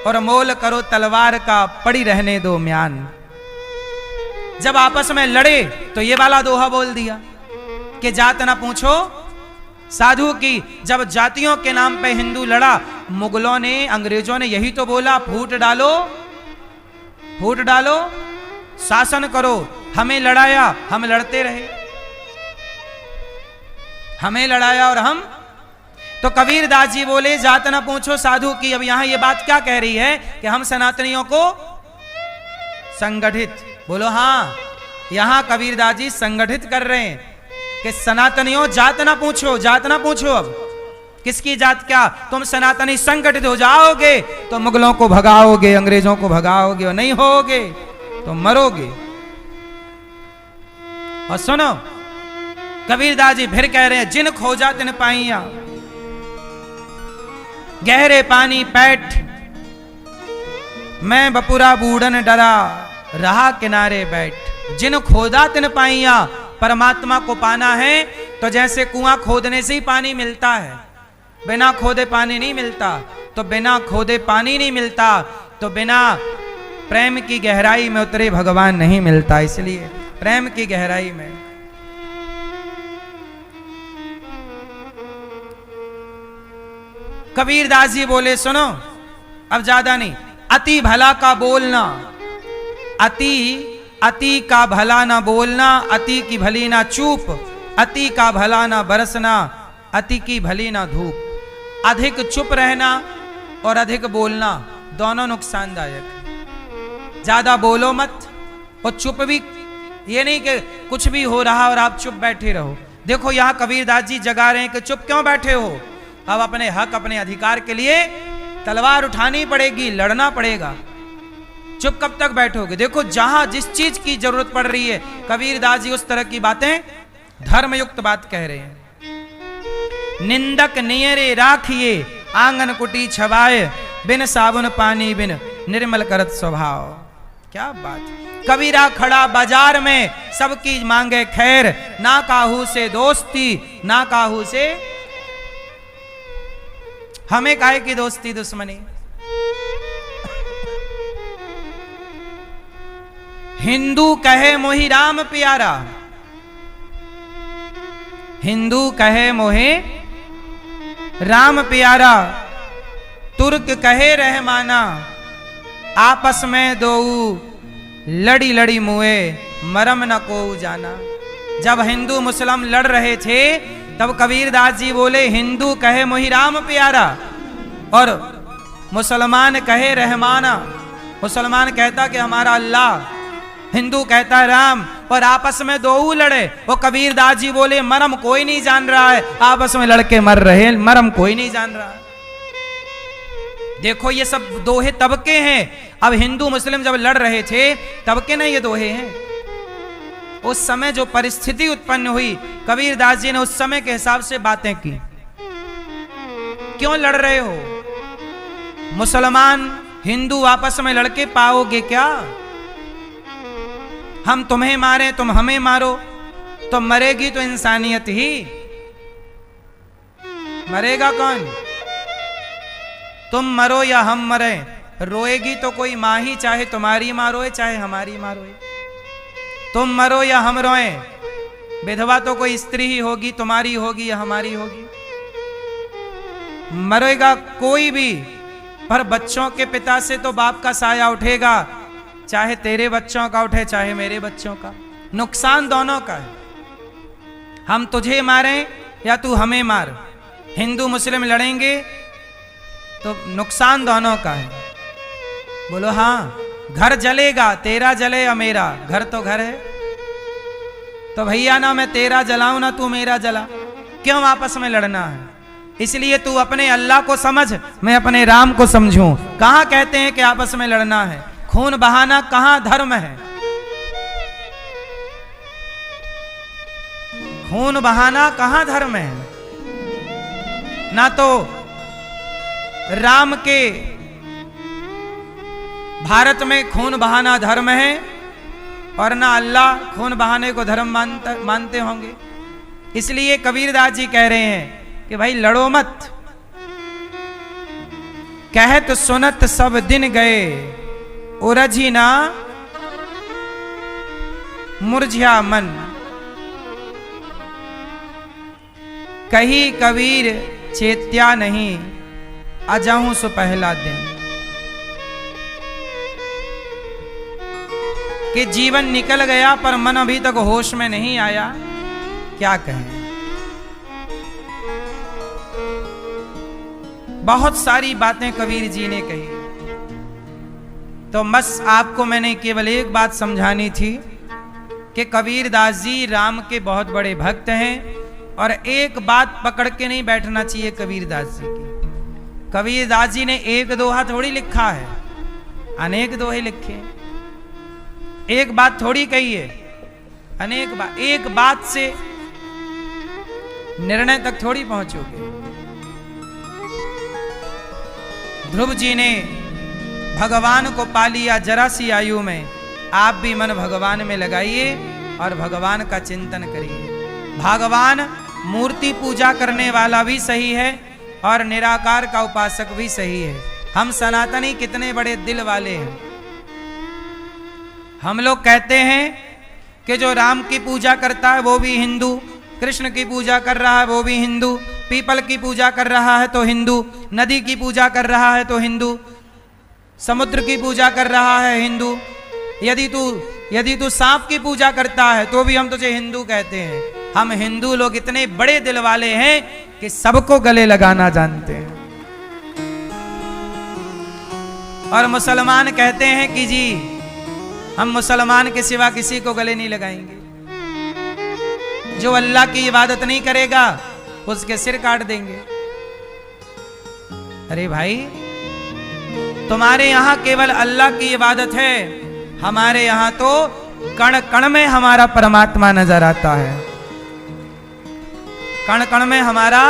और मोल करो तलवार का, पड़ी रहने दो म्यान। जब आपस में लड़े तो ये वाला दोहा बोल दिया कि जात ना पूछो साधु की। जब जातियों के नाम पे हिंदू लड़ा, मुगलों ने, अंग्रेजों ने यही तो बोला, फूट डालो, फूट डालो, शासन करो। हमें लड़ाया, हम लड़ते रहे, हमें लड़ाया और हम। तो कबीर दास जी बोले जात ना पूछो साधु की। अब यहां ये बात क्या कह रही है कि हम सनातनियों को संगठित, बोलो हाँ, यहां कबीर दास जी संगठित कर रहे हैं कि सनातनियों जात ना पूछो, जात ना पूछो। अब किसकी जात क्या, तुम सनातनी संगठित हो जाओगे तो मुगलों को भगाओगे, अंग्रेजों को भगाओगे, और नहीं होगे तो मरोगे। और सुनो कबीरदास जी फिर कह रहे हैं, जिन खोजा तिन पाइया, गहरे पानी पैठ, मैं बपुरा बूढ़न डरा, रहा किनारे बैठ। जिन खोदा तिन पाइया, परमात्मा को पाना है तो जैसे कुआं खोदने से ही पानी मिलता है, बिना खोदे पानी नहीं मिलता। तो बिना खोदे पानी नहीं मिलता, तो बिना प्रेम की गहराई में उतरे भगवान नहीं मिलता। इसलिए प्रेम की गहराई में कबीरदास जी बोले सुनो, अब ज्यादा नहीं, अति भला का बोलना, अति का भला ना बोलना, अति की भली ना चूप, अति का भला ना बरसना, अति की भली ना धूप। अधिक चुप रहना और अधिक बोलना दोनों नुकसानदायक। ज्यादा बोलो मत और चुप भी, ये नहीं कि कुछ भी हो रहा और आप चुप बैठे रहो। देखो यहां कबीरदास जी जगा रहे हैं कि चुप क्यों बैठे हो, अब अपने हक, अपने अधिकार के लिए तलवार उठानी पड़ेगी, लड़ना पड़ेगा। चुप कब तक बैठोगे? देखो जहां जिस चीज की जरूरत पड़ रही है, कबीरदास जी उस तरह की बातें, धर्मयुक्त बात कह रहे हैं। निंदक नियरे राखिए, आंगन कुटी छवाए, बिन साबुन पानी बिन निर्मल करत स्वभाव। क्या बात। कबीरा खड़ा बाजार में, सबकी मांगे खैर, ना काहू से दोस्ती, ना काहू से, हमें काहे की दोस्ती दुश्मनी। हिंदू कहे मोहि राम प्यारा, हिंदू कहे मोहे राम प्यारा, तुर्क कहे रहमाना, आपस में दो लड़ी लड़ी मुए, मरम न को जाना। जब हिंदू मुस्लिम लड़ रहे थे तब कबीरदास जी बोले हिंदू कहे मोहि राम प्यारा और मुसलमान कहे रहमाना। मुसलमान कहता कि हमारा अल्लाह, हिंदू कहता है राम, और आपस में दो लड़े। वो कबीरदास जी बोले मरम कोई नहीं जान रहा है, आपस में लड़के मर रहे, मरम कोई नहीं जान रहा। देखो ये सब दोहे तबके हैं। अब हिंदू मुस्लिम जब लड़ रहे थे तबके नहीं, ये दोहे हैं। उस समय जो परिस्थिति उत्पन्न हुई, कबीरदास जी ने उस समय के हिसाब से बातें की। क्यों लड़ रहे हो? मुसलमान हिंदू आपस में लड़के पाओगे क्या? हम तुम्हें मारे, तुम हमें मारो, तो मरेगी तो इंसानियत ही, मरेगा कौन? तुम मरो या हम मरे, रोएगी तो कोई माँ ही, चाहे तुम्हारी माँ रोए चाहे हमारी माँ रोए। तुम मरो या हम रोए, विधवा तो कोई स्त्री ही होगी, तुम्हारी होगी या हमारी होगी। मरेगा कोई भी, पर बच्चों के पिता से तो बाप का साया उठेगा, चाहे तेरे बच्चों का उठे चाहे मेरे बच्चों का। नुकसान दोनों का है। हम तुझे मारें या तू हमें मार, हिंदू मुस्लिम लड़ेंगे तो नुकसान दोनों का है। बोलो हाँ। घर जलेगा, तेरा जले या मेरा, घर तो घर है। तो भैया ना मैं तेरा जलाऊं ना तू मेरा जला, क्यों आपस में लड़ना है? इसलिए तू अपने अल्लाह को समझ, मैं अपने राम को समझूं। कहां कहते हैं कि आपस में लड़ना है? खून बहाना कहां धर्म है? खून बहाना कहां धर्म है? ना तो राम के भारत में खून बहाना धर्म है और ना अल्लाह खून बहाने को धर्म मानते होंगे। इसलिए कबीरदास जी कह रहे हैं कि भाई लड़ो मत। कहत सुनत सब दिन गए, उरझी ना मुरझा मन। कही कबीर चेत्या नहीं, अजाऊं सो पहला दिन। कि जीवन निकल गया पर मन अभी तक होश में नहीं आया, क्या कहें। बहुत सारी बातें कबीर जी ने कही, तो बस आपको मैंने केवल एक बात समझानी थी कि कबीर दास जी राम के बहुत बड़े भक्त हैं, और एक बात पकड़ के नहीं बैठना चाहिए कबीर दास जी की। कबीर दास जी ने एक दोहा थोड़ी लिखा है, अनेक दोहे लिखे। एक बात थोड़ी कही है, अनेक बात। एक बात से निर्णय तक थोड़ी पहुंचोगे। ध्रुव जी ने भगवान को पा लिया जरा सी आयु में। आप भी मन भगवान में लगाइए और भगवान का चिंतन करिए। भगवान मूर्ति पूजा करने वाला भी सही है और निराकार का उपासक भी सही है। हम सनातनी कितने बड़े दिल वाले हैं। हम लोग कहते हैं कि जो राम की पूजा करता है वो भी हिंदू, कृष्ण की पूजा कर रहा है वो भी हिंदू, पीपल की पूजा कर रहा है तो हिंदू, नदी की पूजा कर रहा है तो हिंदू, समुद्र की पूजा कर रहा है हिंदू। यदि तू सांप की पूजा करता है तो भी हम तुझे हिंदू कहते हैं। हम हिंदू लोग इतने बड़े दिल वाले हैं कि सबको गले लगाना जानते हैं। और मुसलमान कहते हैं कि जी हम मुसलमान के सिवा किसी को गले नहीं लगाएंगे। जो अल्लाह की इबादत नहीं करेगा उसके सिर काट देंगे। अरे भाई, तुम्हारे यहां केवल अल्लाह की इबादत है, हमारे यहां तो कण कण में हमारा परमात्मा नजर आता है। कण कण में हमारा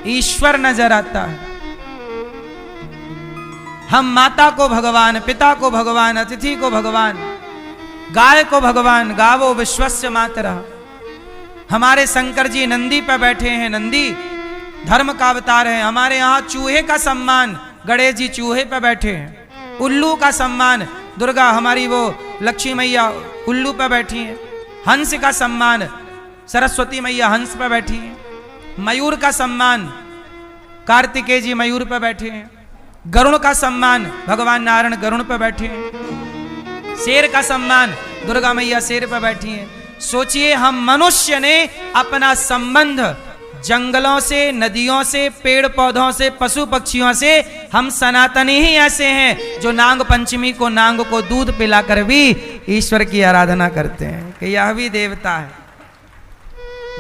ईश्वर नजर आता है। हम माता को भगवान, पिता को भगवान, अतिथि को भगवान, गाय को भगवान, गावो विश्वस्य मातरः। हमारे शंकर जी नंदी पर बैठे हैं, नंदी धर्म का अवतार है। हमारे यहाँ चूहे का सम्मान, गणेश जी चूहे पर बैठे हैं। उल्लू का सम्मान, दुर्गा हमारी वो लक्ष्मी मैया उल्लू पर बैठी हैं। हंस का सम्मान, सरस्वती मैया हंस पर बैठी हैं। मयूर का सम्मान, कार्तिकेय जी मयूर पर बैठे हैं। गरुड़ का सम्मान, भगवान नारायण गरुड़ पर बैठे हैं। शेर का सम्मान, दुर्गा मैया शेर पर बैठी हैं। सोचिए, हम मनुष्य ने अपना संबंध जंगलों से, नदियों से, पेड़ पौधों से, पशु पक्षियों से, हम सनातनी ही ऐसे हैं जो नाग पंचमी को नाग को दूध पिलाकर भी ईश्वर की आराधना करते हैं कि यह भी देवता है।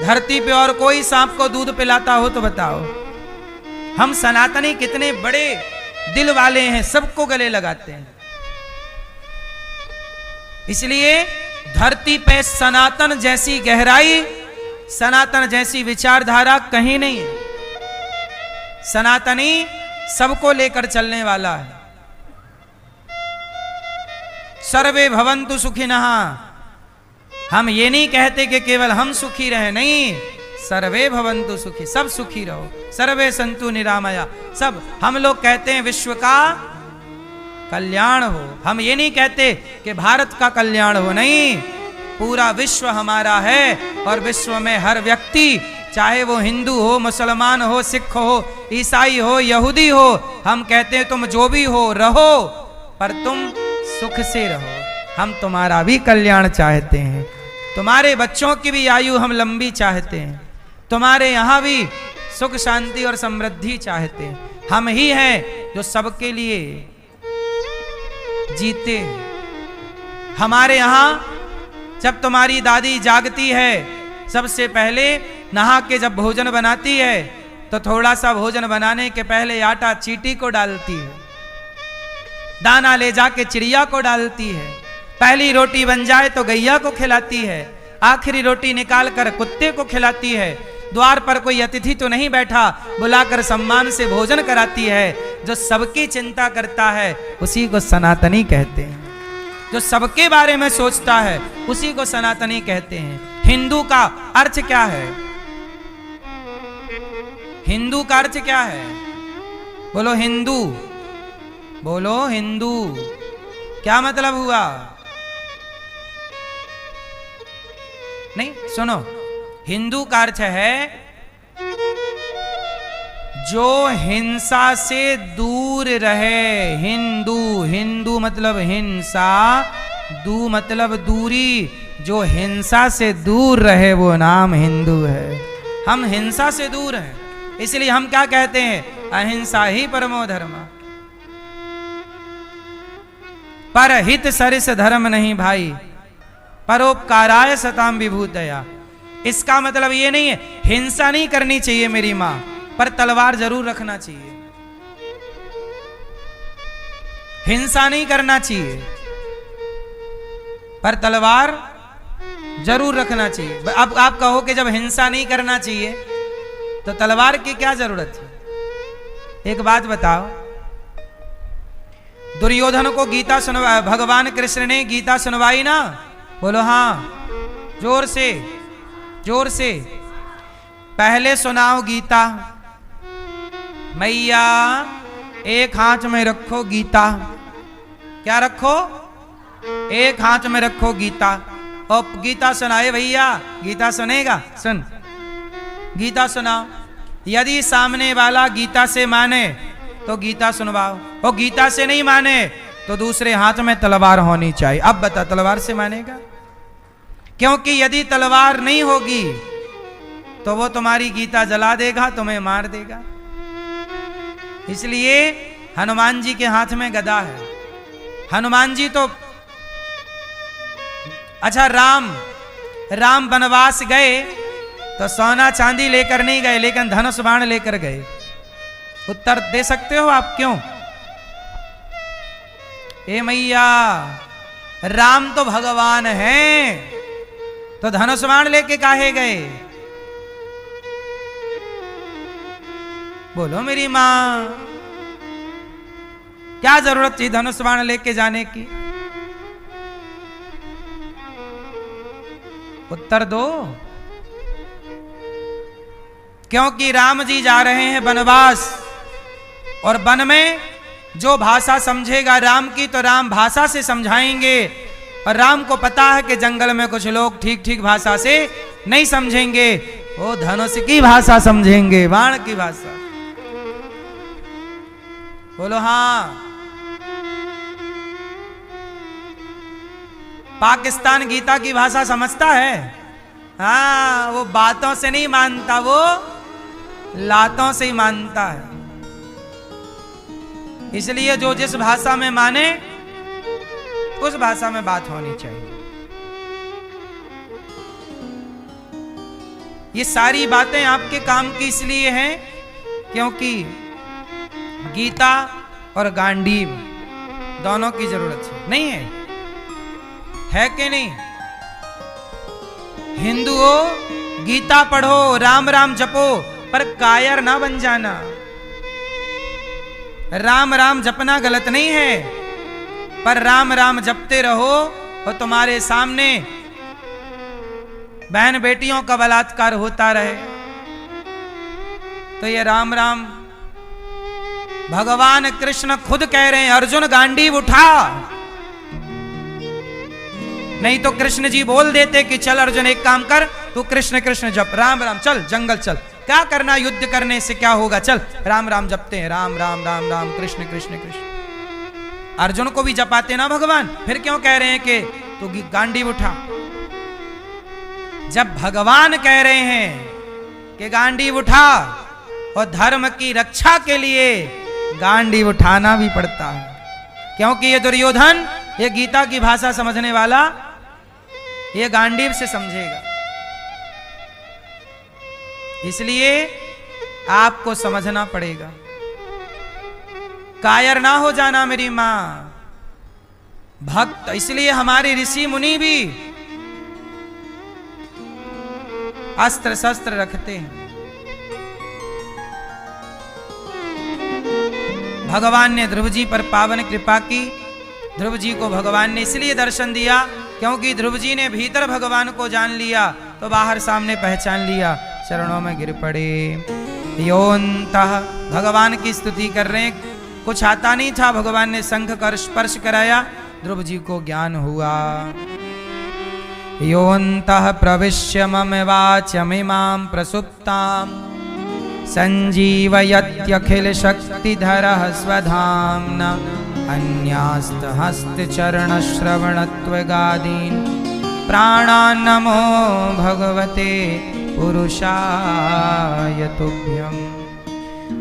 धरती पे और कोई सांप को दूध पिलाता हो तो बताओ। हम सनातनी कितने बड़े दिल वाले हैं, सबको गले लगाते हैं। इसलिए धरती पे सनातन जैसी गहराई, सनातन जैसी विचारधारा कहीं नहीं है। सनातनी सबको लेकर चलने वाला है। सर्वे भवन्तु सुखिनः। हम ये नहीं कहते कि केवल हम सुखी रहे, नहीं, सर्वे भवन्तु सुखी, सब सुखी रहो। सर्वे सन्तु निरामया, सब। हम लोग कहते हैं विश्व का कल्याण हो। हम ये नहीं कहते कि भारत का कल्याण हो, नहीं, पूरा विश्व हमारा है। और विश्व में हर व्यक्ति, चाहे वो हिंदू हो, मुसलमान हो, सिख हो, ईसाई हो, यहूदी हो, हम कहते हैं तुम जो भी हो रहो, पर तुम सुख से रहो। हम तुम्हारा भी कल्याण चाहते हैं। तुम्हारे बच्चों की भी आयु हम लंबी चाहते हैं। तुम्हारे यहाँ भी सुख शांति और समृद्धि चाहते हैं। हम ही हैं जो सबके लिए जीते। हमारे यहाँ जब तुम्हारी दादी जागती है, सबसे पहले नहा के जब भोजन बनाती है तो थोड़ा सा भोजन बनाने के पहले आटा चींटी को डालती है, दाना ले जाके चिड़िया को डालती है। पहली रोटी बन जाए तो गैया को खिलाती है, आखिरी रोटी निकाल कर कुत्ते को खिलाती है। द्वार पर कोई अतिथि तो नहीं बैठा, बुलाकर सम्मान से भोजन कराती है। जो सबकी चिंता करता है उसी को सनातनी कहते हैं। जो सबके बारे में सोचता है उसी को सनातनी कहते हैं। हिंदू का अर्थ क्या है? हिंदू का अर्थ क्या है? बोलो हिंदू, बोलो हिंदू। क्या मतलब हुआ? नहीं सुनो, हिंदू का अर्थ है जो हिंसा से दूर रहे। हिंदू, हिंदू मतलब हिंसा, दू मतलब दूरी। जो हिंसा से दूर रहे वो नाम हिंदू है। हम हिंसा से दूर हैं, इसलिए हम क्या कहते हैं? अहिंसा ही परमो धर्म। पर हित सरिस धर्म नहीं भाई, परोपकाराय सताम विभूतया। इसका मतलब ये नहीं है हिंसा नहीं करनी चाहिए मेरी मां, पर तलवार जरूर रखना चाहिए। हिंसा नहीं करना चाहिए, पर तलवार जरूर रखना चाहिए। अब आप कहो कि जब हिंसा नहीं करना चाहिए तो तलवार की क्या जरूरत है? एक बात बताओ, दुर्योधन को गीता सुनवा, भगवान कृष्ण ने गीता सुनवाई ना? बोलो हाँ, जोर से, जोर से। पहले सुनाओ गीता। मैया एक हाथ में रखो गीता। क्या रखो? एक हाथ में रखो गीता। और गीता सुनाए भैया, गीता सुनेगा? सुन, गीता सुनाओ। यदि सामने वाला गीता से माने तो गीता सुनवाओ, और गीता से नहीं माने तो दूसरे हाथ में तलवार होनी चाहिए। अब बता, तलवार से मानेगा? क्योंकि यदि तलवार नहीं होगी तो वो तुम्हारी गीता जला देगा, तुम्हें मार देगा। इसलिए हनुमान जी के हाथ में गदा है। हनुमान जी तो अच्छा, राम वनवास गए तो सोना चांदी लेकर नहीं गए, लेकिन धनुष बाण लेकर गए। उत्तर दे सकते हो आप क्यों? ए मैया, राम तो भगवान हैं, तो धनुष बाण लेके काहे गए? बोलो मेरी मां, क्या जरूरत थी धनुष बाण लेके जाने की? उत्तर दो। क्योंकि राम जी जा रहे हैं वनवास, और वन में जो भाषा समझेगा राम की तो राम भाषा से समझाएंगे, और राम को पता है कि जंगल में कुछ लोग ठीक ठीक भाषा से नहीं समझेंगे, वो धनुष की भाषा समझेंगे, बाण की भाषा। बोलो हाँ। पाकिस्तान गीता की भाषा समझता है? हाँ, वो बातों से नहीं मानता, वो लातों से ही मानता है। इसलिए जो जिस भाषा में माने उस भाषा में बात होनी चाहिए। ये सारी बातें आपके काम की इसलिए हैं क्योंकि गीता और गांडीव दोनों की जरूरत है, नहीं है कि नहीं? हिंदुओं, गीता पढ़ो, राम राम जपो, पर कायर ना बन जाना। राम राम जपना गलत नहीं है, पर राम राम जपते रहो और तुम्हारे सामने बहन बेटियों का बलात्कार होता रहे तो ये राम राम। भगवान कृष्ण खुद कह रहे हैं, अर्जुन गांडीव उठा। नहीं तो कृष्ण जी बोल देते कि चल अर्जुन एक काम कर, तू कृष्ण कृष्ण जप, राम राम, चल जंगल चल, क्या करना, युद्ध करने से क्या होगा, चल राम राम जपते हैं, राम राम राम राम कृष्ण कृष्ण कृष्ण। अर्जुन को भी जपाते ना भगवान, फिर क्यों कह रहे हैं कि तू गांडीव उठा? जब भगवान कह रहे हैं कि गांडीव उठा, और धर्म की रक्षा के लिए गांडीव उठाना भी पड़ता है, क्योंकि ये दुर्योधन, ये गीता की भाषा समझने वाला, ये गांडीव से समझेगा। इसलिए आपको समझना पड़ेगा, कायर ना हो जाना मेरी मां। भक्त, इसलिए हमारे ऋषि मुनि भी अस्त्र शस्त्र रखते हैं। भगवान ने ध्रुव जी पर पावन कृपा की। ध्रुव जी को भगवान ने इसलिए दर्शन दिया क्योंकि ध्रुव जी ने भीतर भगवान को जान लिया तो बाहर सामने पहचान लिया, चरणों में गिर पड़े। योऽन्तः भगवान की स्तुति कर रहे हैं। कुछ आता नहीं था, भगवान ने शंख कर स्पर्श कराया, ध्रुव जी को ज्ञान हुआ। योऽन्तः प्रविश्य मम वाचमिमां प्रसुप्तां संजीवयत्यखिल शक्तिधरः स्वधाम्ना अन्यास्तहस्तचरणश्रवणत्वगादीन् प्राणान् नमो भगवते पुरुषाय तुभ्यम्।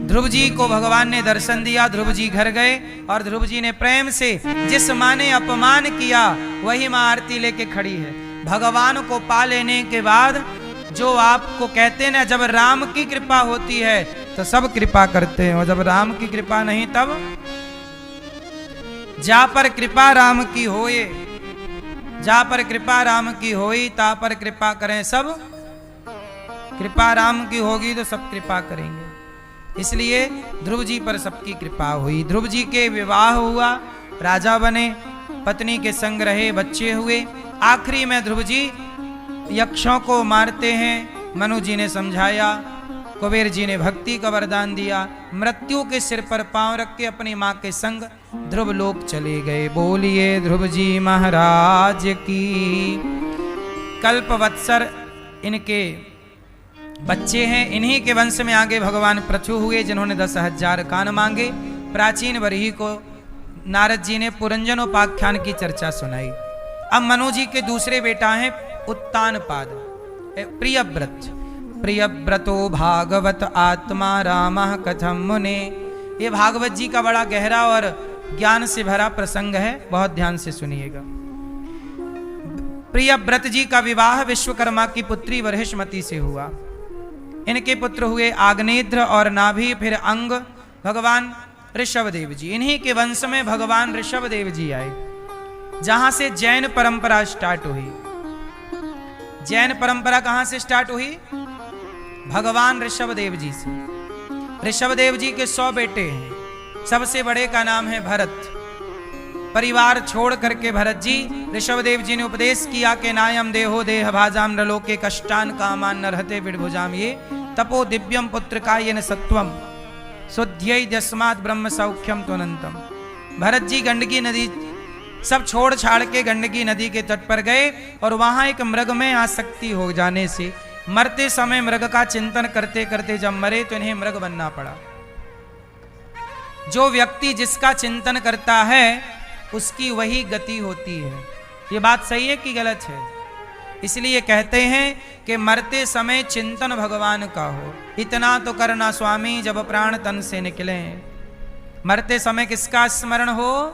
ध्रुव जी को भगवान ने दर्शन दिया, ध्रुव जी घर गए और ध्रुव जी ने प्रेम से जिस माँ ने अपमान किया वही माँ आरती लेके खड़ी है। भगवान को पा लेने के बाद जो आपको कहते हैं ना, जब राम की कृपा होती है तो सब कृपा करते हैं, और जब राम की कृपा नहीं तब जा पर कृपा राम की होए, जा पर कृपा राम की होई ता पर कृपा करें सब। कृपा राम की होगी तो सब कृपा करेंगे, इसलिए ध्रुव जी पर सबकी कृपा हुई। ध्रुव जी के विवाह हुआ, राजा बने, पत्नी के संग रहे, बच्चे हुए। आखिरी में ध्रुव जी यक्षों को मारते हैं। मनु जी ने समझाया, कुबेर जी ने भक्ति का वरदान दिया, मृत्यु के सिर पर पांव रख के अपनी मां के संग ध्रुव लोक चले गए। बोलिए ध्रुव जी महाराज की। कल्पवत्सर इनके बच्चे हैं, इन्हीं के वंश में आगे भगवान पृथु हुए, जिन्होंने 10,000 कान मांगे। प्राचीन बरही को नारद जी ने पुरंजनोपाख्यान की चर्चा सुनाई। अब मनु जी के दूसरे बेटा हैं उत्तानपाद, प्रियव्रत। प्रियव्रतो भागवत आत्मा रामः कथम मुने। ये भागवत जी का बड़ा गहरा और ज्ञान से भरा प्रसंग है, बहुत ध्यान से सुनिएगा। प्रियव्रत जी का विवाह विश्वकर्मा की पुत्री वरहिष्मति से हुआ। इनके पुत्र हुए आग्नेत्र और नाभि, फिर अंग, भगवान ऋषभदेव जी। इन्हीं के वंश में भगवान ऋषभदेव जी आए, जहां से जैन परंपरा स्टार्ट हुई। जैन परंपरा कहां से स्टार्ट हुई? भगवान ऋषभदेव जी से। ऋषभदेव जी के 100 बेटे हैं, सबसे बड़े का नाम है भरत। परिवार छोड़ करके भरत जी, ऋषभदेव जी ने उपदेश किया कि नायम देहो देह भाजाम नलोके कष्टान कामान नरहते विडभुजाम ये तपो दिव्यम पुत्र कायेन सत्वम शुद्ध्यै यस्मात् ब्रह्म सौख्यम त्वनंतम। भरत जी गंडकी नदी सब छोड़ छाड़ के गंडकी नदी के तट पर गए और वहां एक मृग में आसक्ति हो जाने से मरते समय मृग का चिंतन करते करते जब मरे तो इन्हें मृग बनना पड़ा। जो व्यक्ति जिसका चिंतन करता है उसकी वही गति होती है। ये बात सही है कि गलत है? इसलिए कहते हैं कि मरते समय चिंतन भगवान का हो। इतना तो करना स्वामी जब प्राण तन से निकले। मरते समय किसका स्मरण हो?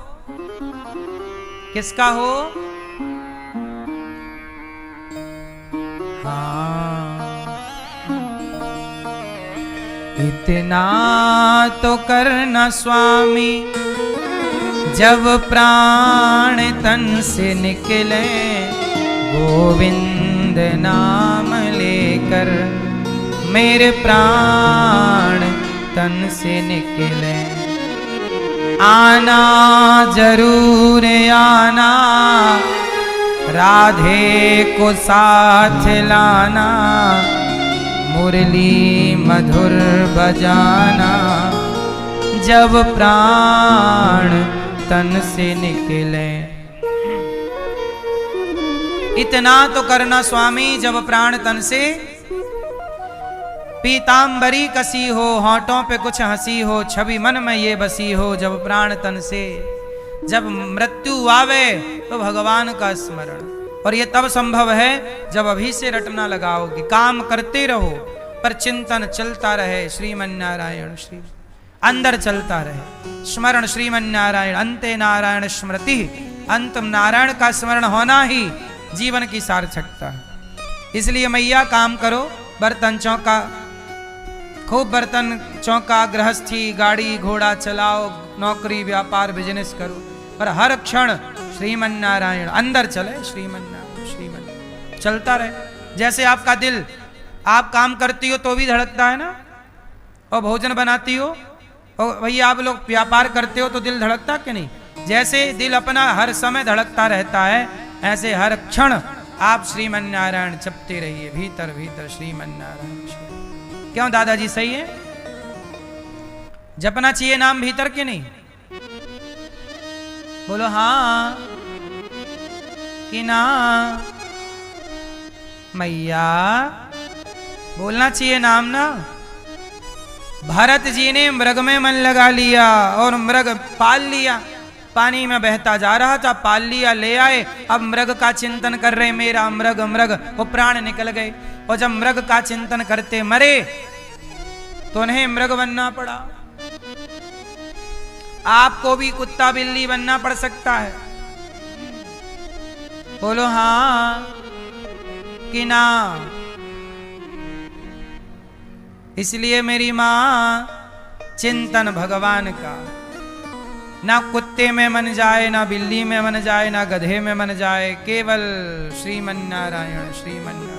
किसका हो? हाँ, इतना तो करना स्वामी जब प्राण तन से निकले, गोविंद नाम लेकर मेरे प्राण तन से निकले। आना जरूर आना, राधे को साथ लाना, मुरली मधुर बजाना, जब प्राण तन से निकले। इतना तो करना स्वामी जब प्राण तन से। पीतांबरी कसी हो, होंठों पे कुछ हंसी हो, छवि मन में ये बसी हो, जब प्राण तन से। जब मृत्यु आवे तो भगवान का स्मरण, और ये तब संभव है जब अभी से रटना लगाओगे। काम करते रहो पर चिंतन चलता रहे। श्रीमन्नारायण श्री अंदर चलता रहे स्मरण। श्रीमन्नारायण अंते नारायण स्मृति। अंत नारायण का स्मरण होना ही जीवन की सार्थकता है। इसलिए मैया काम करो, बर्तन चौका, खूब बर्तन चौका, गृहस्थी, गाड़ी घोड़ा चलाओ, नौकरी व्यापार बिजनेस करो, पर हर क्षण श्रीमन्नारायण अंदर चले। श्रीमन्नारायण श्रीमन्नारायण चलता रहे। जैसे आपका दिल, आप काम करती हो तो भी धड़कता है ना, और भोजन बनाती हो, और भैया आप लोग व्यापार करते हो तो दिल धड़कता कि नहीं? जैसे दिल अपना हर समय धड़कता रहता है, ऐसे हर क्षण आप श्रीमन्नारायण जपते रहिए। भीतर भीतर श्रीमन्नारायण। क्यों दादाजी सही है? जपना चाहिए नाम भीतर के नहीं? बोलो हाँ कि ना? मैया बोलना चाहिए नाम ना। भरत जी ने मृग में मन लगा लिया और मृग पाल लिया। पानी में बहता जा रहा था, पाल लिया, ले आए। अब मृग का चिंतन कर रहे, मेरा मृग मृग, वो प्राण निकल गए। और जब मृग का चिंतन करते मरे तो उन्हें मृग बनना पड़ा। आपको भी कुत्ता बिल्ली बनना पड़ सकता है। बोलो हाँ कि ना? इसलिए मेरी मां चिंतन भगवान का, ना कुत्ते में मन जाए, ना बिल्ली में मन जाए, ना गधे में मन जाए, केवल श्रीमन नारायण श्रीमन नारायण।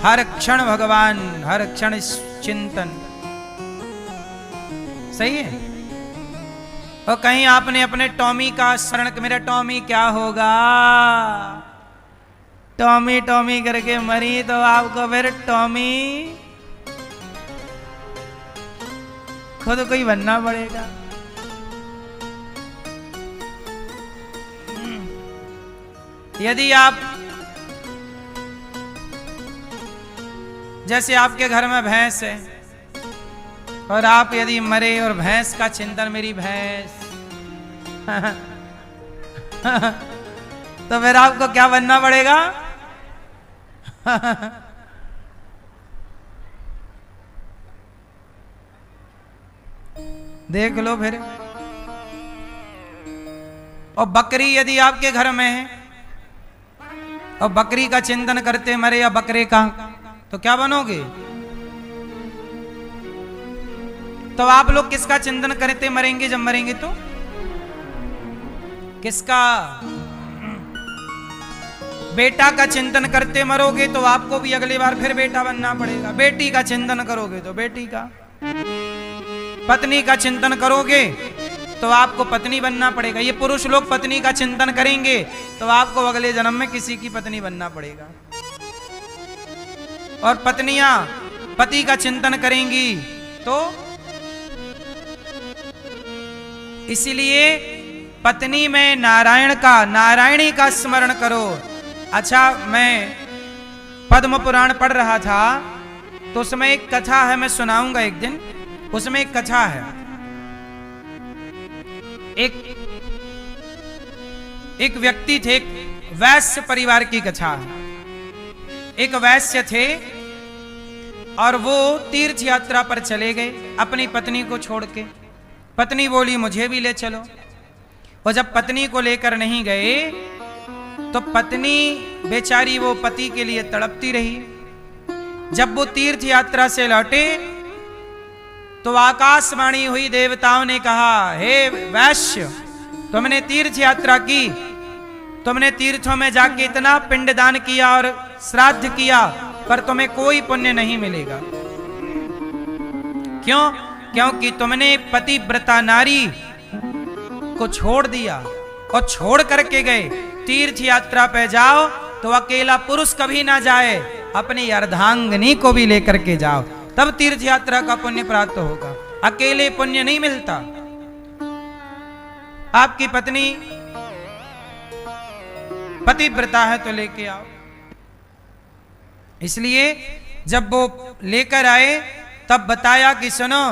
हर क्षण भगवान, हर क्षण चिंतन। सही है। और कहीं आपने अपने टॉमी का स्मरण, मेरा टॉमी क्या होगा, टॉमी टॉमी करके मरी तो आपको फिर टॉमी खुद को ही बनना पड़ेगा। यदि आप, जैसे आपके घर में भैंस है और आप यदि मरे और भैंस का चिंतन, मेरी भैंस तो फिर आपको क्या बनना पड़ेगा? देख लो फिर। और बकरी यदि आपके घर में है और बकरी का चिंतन करते मरे, या बकरे का, तो क्या बनोगे? तो आप लोग किसका चिंतन करते मरेंगे जब मरेंगे? तो किसका? बेटा का चिंतन करते मरोगे तो आपको भी अगली बार फिर बेटा बनना पड़ेगा। बेटी का चिंतन करोगे तो बेटी का। पत्नी का चिंतन करोगे तो आपको पत्नी बनना पड़ेगा। ये पुरुष लोग पत्नी का चिंतन करेंगे तो आपको अगले जन्म में किसी की पत्नी बनना पड़ेगा। और पत्नियां पति का चिंतन करेंगी तो इसलिए पत्नी में नारायण का, नारायणी का स्मरण करो। अच्छा, मैं पद्म पुराण पढ़ रहा था तो उसमें एक कथा है, मैं सुनाऊंगा एक दिन। उसमें एक कथा है, एक व्यक्ति थे, एक वैश्य परिवार की कथा है। एक वैश्य थे और वो तीर्थ यात्रा पर चले गए अपनी पत्नी को छोड़ के। पत्नी बोली मुझे भी ले चलो। और जब पत्नी को लेकर नहीं गए तो पत्नी बेचारी वो पति के लिए तड़पती रही। जब वो तीर्थ यात्रा से लौटे तो आकाशवाणी हुई, देवताओं ने कहा, हे वैश्य, तुमने तीर्थ यात्रा की, तुमने तीर्थों में जाके इतना पिंडदान किया और श्राद्ध किया, पर तुम्हें कोई पुण्य नहीं मिलेगा। क्यों? क्योंकि तुमने पतिव्रता नारी को छोड़ दिया और छोड़ करके गए। तीर्थ यात्रा पे जाओ तो अकेला पुरुष कभी ना जाए, अपनी अर्धांगिनी को भी लेकर के जाओ, तब तीर्थ यात्रा का पुण्य प्राप्त होगा। अकेले पुण्य नहीं मिलता। आपकी पत्नी पतिव्रता है तो लेके आओ। इसलिए जब वो लेकर आए तब बताया कि सुनो,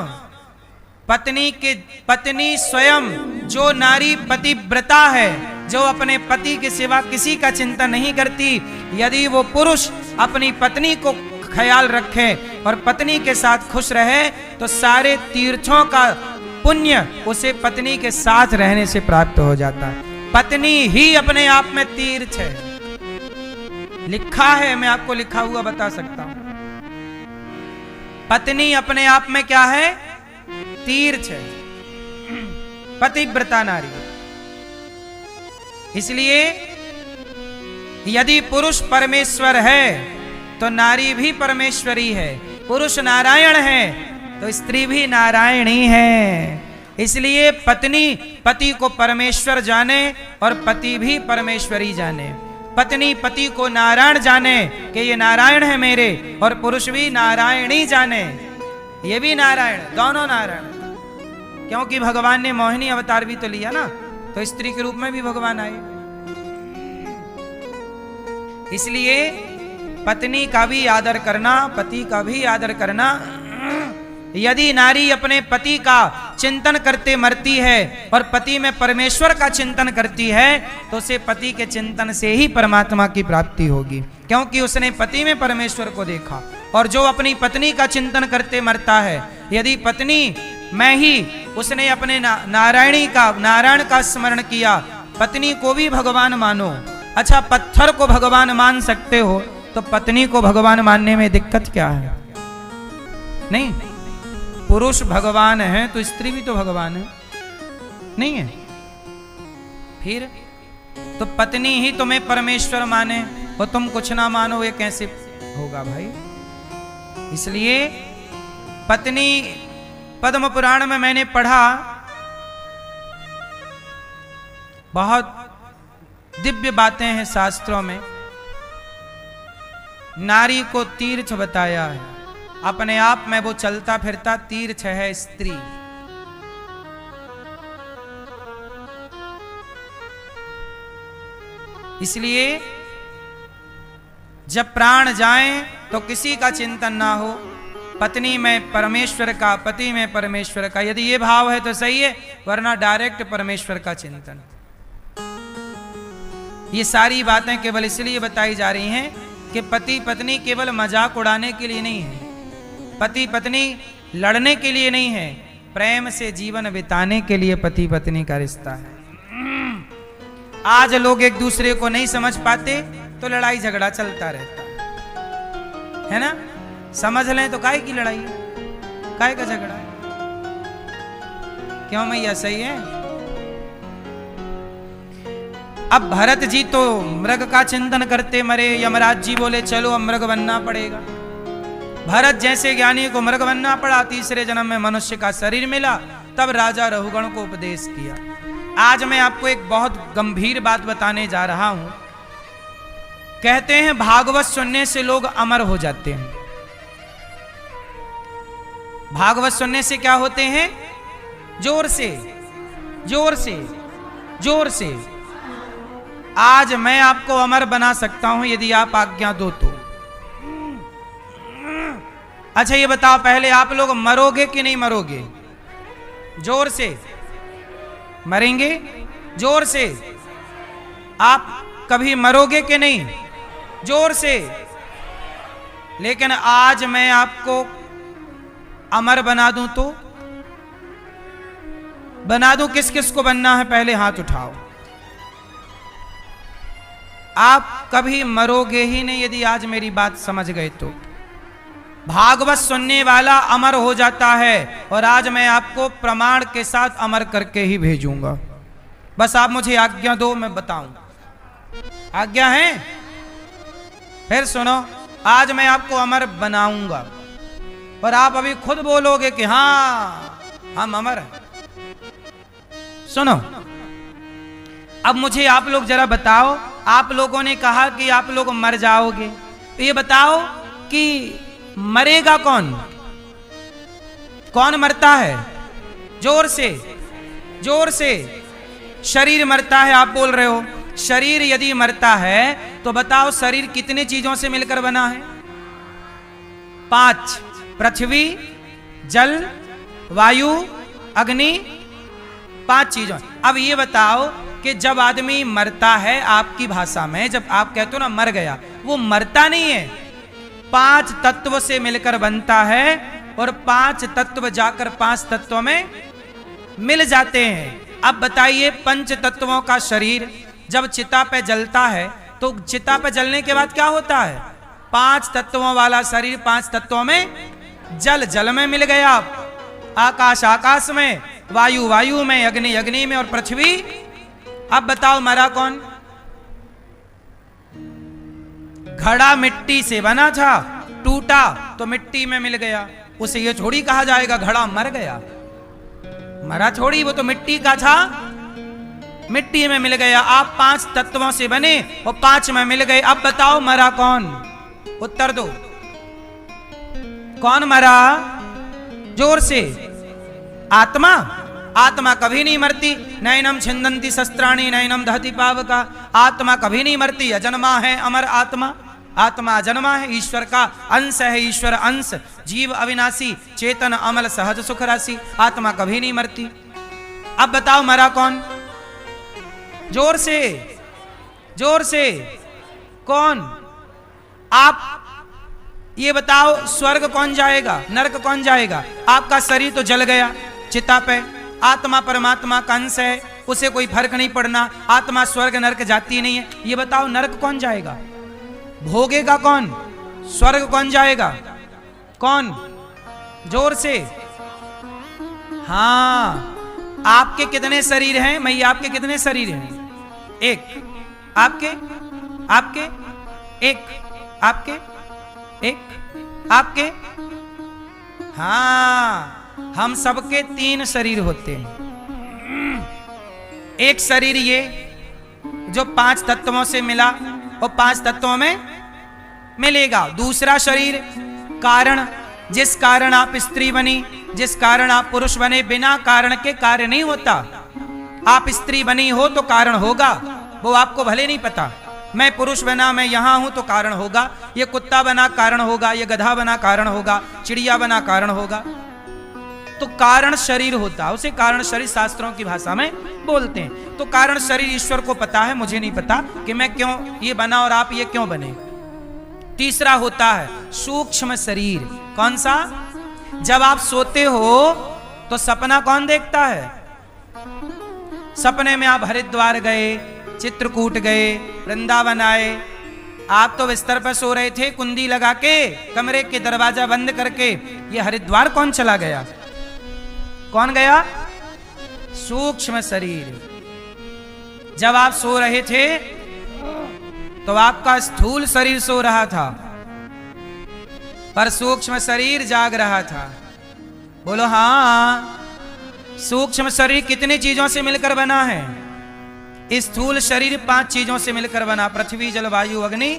पत्नी स्वयं जो नारी पतिव्रता है, जो अपने पति के सिवा किसी का चिंतन नहीं करती, यदि वो पुरुष अपनी पत्नी को ख्याल रखे और पत्नी के साथ खुश रहे तो सारे तीर्थों का पुण्य उसे पत्नी के साथ रहने से प्राप्त हो जाता है। पत्नी ही अपने आप में तीर्थ है। लिखा है, मैं आपको लिखा हुआ बता सकता हूं। पत्नी अपने आप में क्या है? तीर्थ है, पतिव्रता नारी। इसलिए यदि पुरुष परमेश्वर है तो नारी भी परमेश्वरी है। पुरुष नारायण है तो स्त्री भी नारायणी है। इसलिए पत्नी पति को परमेश्वर जाने और पति भी परमेश्वरी जाने। पत्नी पति को नारायण जाने कि ये नारायण है मेरे, और पुरुष भी नारायणी जाने ये भी नारायण, दोनों नारायण, क्योंकि भगवान ने मोहिनी अवतार भी तो लिया ना, तो स्त्री के रूप में भी भगवान आए। इसलिए पत्नी का भी आदर करना, पति का भी आदर करना। यदि नारी अपने पति का चिंतन करते मरती है और पति में परमेश्वर का चिंतन करती है, तो उसे पति के चिंतन से ही परमात्मा की प्राप्ति होगी, क्योंकि उसने पति में परमेश्वर को देखा। और जो अपनी पत्नी का चिंतन करते मरता है, यदि पत्नी में ही उसने अपने नारायण का स्मरण किया, पत्नी को भी भगवान मानो। अच्छा, पत्थर को भगवान मान सकते हो, तो पत्नी को भगवान मानने में दिक्कत क्या है? नहीं, पुरुष भगवान है तो स्त्री भी तो भगवान है, नहीं है? फिर तो पत्नी ही तुम्हें परमेश्वर माने और तुम कुछ ना मानो, ये कैसे होगा भाई? इसलिए पत्नी, पद्म पुराण में मैंने पढ़ा, बहुत दिव्य बातें हैं शास्त्रों में। नारी को तीर्थ बताया है, अपने आप में वो चलता फिरता तीर्थ है स्त्री। इसलिए जब प्राण जाएं तो किसी का चिंतन ना हो, पत्नी में परमेश्वर का, पति में परमेश्वर का। यदि ये भाव है तो सही है, वरना डायरेक्ट परमेश्वर का चिंतन। ये सारी बातें केवल इसलिए बताई जा रही हैं कि पति पत्नी केवल मजाक उड़ाने के लिए नहीं है, पति पत्नी लड़ने के लिए नहीं है, प्रेम से जीवन बिताने के लिए पति पत्नी का रिश्ता है। आज लोग एक दूसरे को नहीं समझ पाते तो लड़ाई झगड़ा चलता रहता है ना? समझ लें तो काहे की लड़ाई है, काहे का झगड़ा है? क्यों मैया, सही है? अब भरत जी तो मृग का चिंतन करते मरे, यमराज जी बोले चलो अब मृग बनना पड़ेगा। भरत जैसे ज्ञानी को मृग बनना पड़ा, तीसरे जन्म में मनुष्य का शरीर मिला, तब राजा रघुगण को उपदेश किया। आज मैं आपको एक बहुत गंभीर बात बताने जा रहा हूं। कहते हैं भागवत सुनने से लोग अमर हो जाते हैं। भागवत सुनने से क्या होते हैं? जोर से, जोर से, जोर से। आज मैं आपको अमर बना सकता हूं यदि आप आज्ञा दो तो। अच्छा ये बताओ, पहले आप लोग मरोगे कि नहीं मरोगे? जोर से। मरेंगे? जोर से। आप कभी मरोगे कि नहीं? जोर से। लेकिन आज मैं आपको अमर बना दूं तो? बना दूं? किस किस को बनना है पहले हाथ उठाओ। आप कभी मरोगे ही नहीं यदि आज मेरी बात समझ गए तो। भागवत सुनने वाला अमर हो जाता है, और आज मैं आपको प्रमाण के साथ अमर करके ही भेजूंगा। बस आप मुझे आज्ञा दो, मैं बताऊं। आज्ञा है? फिर सुनो, आज मैं आपको अमर बनाऊंगा और आप अभी खुद बोलोगे कि हां हम अमर हैं। सुनो, अब मुझे आप लोग जरा बताओ, आप लोगों ने कहा कि आप लोग मर जाओगे, तो ये बताओ कि मरेगा कौन? कौन मरता है? जोर से, जोर से। शरीर मरता है, आप बोल रहे हो। शरीर यदि मरता है तो बताओ शरीर कितने चीजों से मिलकर बना है? 5। पृथ्वी, जल, वायु, अग्नि, 5 चीजों। अब ये बताओ कि जब आदमी मरता है, आपकी भाषा में जब आप कहते हो ना मर गया, वो मरता नहीं है, 5 तत्व से मिलकर बनता है, और 5 तत्व जाकर 5 तत्वों में मिल जाते हैं। अब बताइए, 5 तत्वों का शरीर जब चिता पे जलता है तो चिता पे जलने के बाद क्या होता है? 5 तत्वों वाला शरीर 5 तत्वों में, जल जल में मिल गया, आकाश आकाश में, वायु वायु में, अग्नि अग्नि में, और पृथ्वी। अब बताओ मरा कौन? घड़ा मिट्टी से बना था, टूटा तो मिट्टी में मिल गया, उसे ये थोड़ी कहा जाएगा घड़ा मर गया। मरा थोड़ी, वो तो मिट्टी का था, मिट्टी में मिल गया। आप 5 तत्वों से बने और 5 में मिल गए। अब बताओ मरा कौन? उत्तर दो, कौन मरा? जोर से। आत्मा, आत्मा कभी नहीं मरती। नैनम छिंदंती शस्त्राणी नैनम दहति पावका। आत्मा कभी नहीं मरती, अजन्मा है अमर आत्मा। आत्मा अजन्मा है, ईश्वर का अंश है, ईश्वर अंश, जीव अविनाशी, चेतन अमल सहज सुख राशि। आत्मा कभी नहीं मरती। अब बताओ मरा कौन? जोर से, जोर से। कौन? आप ये बताओ, स्वर्ग कौन जाएगा, नरक कौन जाएगा? आपका शरीर तो जल गया चिता पे। आत्मा परमात्मा का अंश है, उसे कोई फर्क नहीं पड़ना। आत्मा स्वर्ग नरक जाती नहीं है। ये बताओ नरक कौन जाएगा? भोगेगा कौन? स्वर्ग कौन जाएगा? कौन? जोर से। हाँ, आपके कितने शरीर हैं? मैं आपके कितने शरीर हैं? एक। आपके? आपके? एक। आपके? एक। आपके? हाँ, हम सबके 3 शरीर होते हैं। एक शरीर ये जो 5 तत्वों से मिला और 5 तत्वों में मिलेगा। दूसरा शरीर कारण, जिस कारण आप स्त्री बनी, जिस कारण आप पुरुष बने। बिना कारण के कार्य नहीं होता। आप स्त्री बनी हो तो कारण होगा, वो आपको भले नहीं पता। मैं पुरुष बना, मैं यहां हूं तो कारण होगा। ये कुत्ता बना कारण होगा, ये गधा बना कारण होगा, चिड़िया बना कारण होगा। तो कारण शरीर होता है, उसे कारण शरीर शास्त्रों की भाषा में बोलते हैं। तो कारण शरीर ईश्वर को पता है, मुझे नहीं पता कि मैं क्यों ये बना और आप ये क्यों बने। तीसरा होता है सूक्ष्म शरीर। कौन सा? जब आप सोते हो तो सपना कौन देखता है? सपने में आप हरिद्वार गए, चित्रकूट गए, वृंदावन आए। आप तो बिस्तर पर सो रहे थे कुंडी लगा के, कमरे के दरवाजा बंद करके। ये हरिद्वार कौन चला गया? कौन गया? सूक्ष्म शरीर। जब आप सो रहे थे तो आपका स्थूल शरीर सो रहा था, पर सूक्ष्म शरीर जाग रहा था। बोलो हाँ। सूक्ष्म शरीर कितनी चीजों से मिलकर बना है? स्थूल शरीर 5 चीजों से मिलकर बना, पृथ्वी जल वायु अग्नि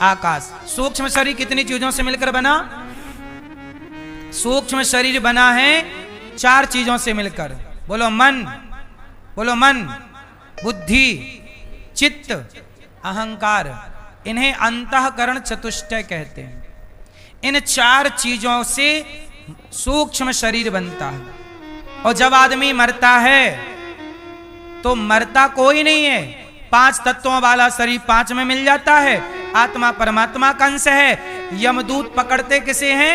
आकाश। सूक्ष्म शरीर कितनी चीजों से मिलकर बना? सूक्ष्म शरीर बना है 4 चीजों से मिलकर। बोलो मन, बोलो मन, बुद्धि, चित्त, अहंकार। इन्हें अंतःकरण चतुष्टय कहते हैं। इन 4 चीजों से सूक्ष्म शरीर बनता है। और जब आदमी मरता है तो मरता कोई नहीं है। 5 तत्वों वाला शरीर 5 में मिल जाता है। आत्मा परमात्मा का अंश है। यमदूत पकड़ते किसे हैं?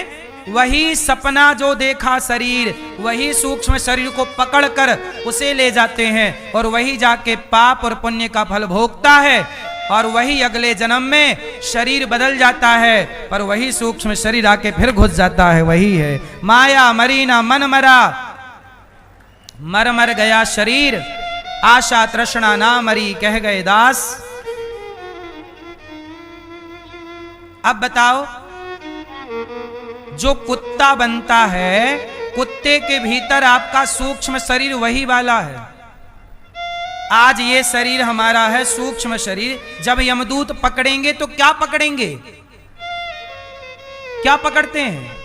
वही सपना जो देखा शरीर, वही सूक्ष्म शरीर को पकड़कर उसे ले जाते हैं और वही जाके पाप और पुण्य का फल भोगता है। और वही अगले जन्म में शरीर बदल जाता है, पर वही सूक्ष्म शरीर आके फिर घुस जाता है। वही है माया मरी ना मन मरा, मर मर गया शरीर, आशा तृष्णा ना मरी, कह गए दास। अब बताओ, जो कुत्ता बनता है, कुत्ते के भीतर आपका सूक्ष्म शरीर वही वाला है। आज ये शरीर हमारा है सूक्ष्म शरीर। जब यमदूत पकड़ेंगे तो क्या पकड़ेंगे? क्या पकड़ते हैं?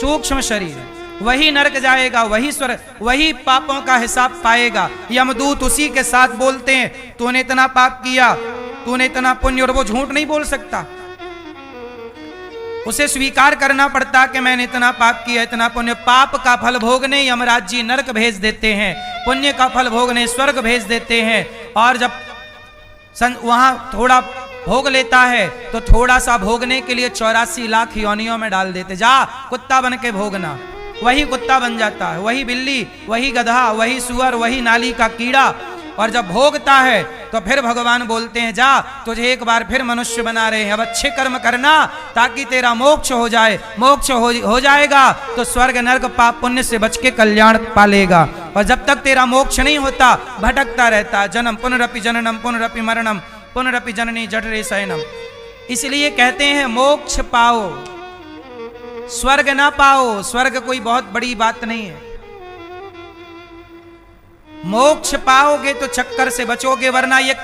सूक्ष्म शरीर। वही नरक जाएगा, वही स्वर्ग, वही पापों का हिसाब पाएगा। यमदूत उसी के साथ बोलते हैं, तूने इतना पाप किया, तूने इतना पुण्य, और वो झूठ नहीं बोल सकता। उसे स्वीकार करना पड़ता कि मैंने इतना पाप किया, इतना पुण्य। पाप का फल भोगने यमराज जी नरक भेज देते हैं, पुण्य का फल भोगने स्वर्ग भेज देते हैं। और जब वहां थोड़ा भोग लेता है तो थोड़ा सा भोगने के लिए 84 लाख योनियों में डाल देते। जा कुत्ता बन के भोगना। वही कुत्ता बन जाता है, वही बिल्ली, वही गधा, वही सुअर, वही नाली का कीड़ा। और जब भोगता है तो फिर भगवान बोलते हैं, जा तुझे एक बार फिर मनुष्य बना रहे हैं, अब अच्छे कर्म करना ताकि तेरा मोक्ष हो जाए। मोक्ष हो जाएगा तो स्वर्ग नरक पाप पुण्य से बच के कल्याण पालेगा। और जब तक तेरा मोक्ष नहीं होता भटकता रहता। जन्म पुनरपि जननम पुनरपि मरणम पुनरपि जननी जठरे शयनम। इसलिए कहते हैं मोक्ष पाओ, स्वर्ग ना पाओ। स्वर्ग कोई बहुत बड़ी बात नहीं है। मोक्ष पाओगे तो चक्कर से बचोगे, वरना ये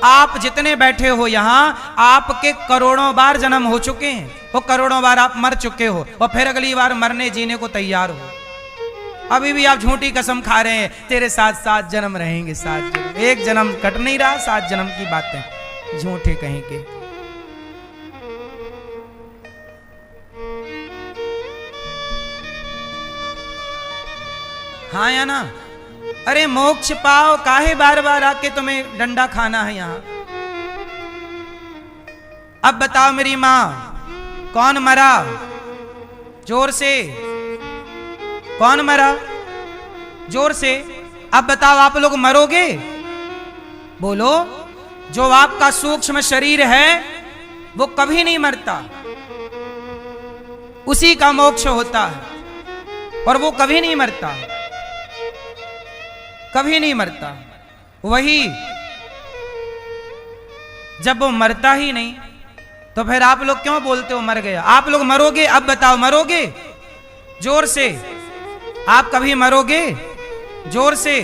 आप जितने बैठे हो यहां, आपके करोड़ों बार जन्म हो चुके हैं। वो करोड़ों बार आप मर चुके हो और फिर अगली बार मरने जीने को तैयार हो। अभी भी आप झूठी कसम खा रहे हैं तेरे साथ 7 जन्म रहेंगे, 7 जन्म। एक जन्म कट नहीं रहा, 7 जन्म की बातें झूठे कहीं के। हाँ या ना? अरे मोक्ष पाओ, काहे बार बार आके तुम्हें डंडा खाना है यहां? अब बताओ मेरी मां, कौन मरा? जोर से, कौन मरा? जोर से। अब बताओ आप लोग मरोगे? बोलो। जो आपका सूक्ष्म शरीर है वो कभी नहीं मरता, उसी का मोक्ष होता है और वो कभी नहीं मरता, कभी नहीं मरता। वही जब वो मरता ही नहीं तो फिर आप लोग क्यों बोलते हो मर गया? आप लोग मरोगे? अब बताओ मरोगे? जोर से। आप कभी मरोगे? जोर से।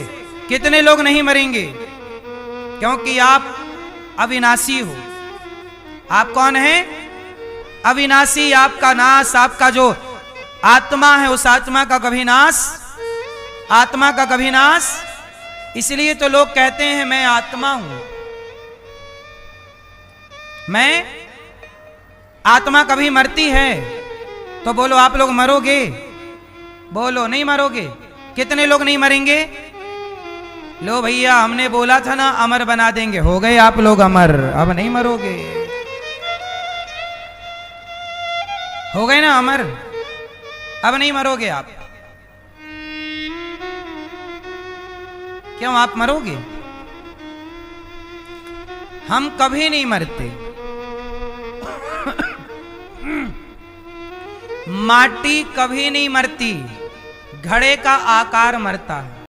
कितने लोग नहीं मरेंगे? क्योंकि आप अविनाशी हो। आप कौन हैं? अविनाशी। आपका नाश, आपका जो आत्मा है उस आत्मा का कभी नाश, आत्मा का कभी नाश। इसलिए तो लोग कहते हैं मैं आत्मा हूं, मैं आत्मा कभी मरती है। तो बोलो आप लोग मरोगे? बोलो नहीं मरोगे? कितने लोग नहीं मरेंगे? लो भैया, हमने बोला था ना अमर बना देंगे, हो गए आप लोग अमर, अब नहीं मरोगे। हो गए ना अमर, अब नहीं मरोगे आप। क्यों आप मरोगे? हम कभी नहीं मरते। माटी कभी नहीं मरती, घड़े का आकार मरता है।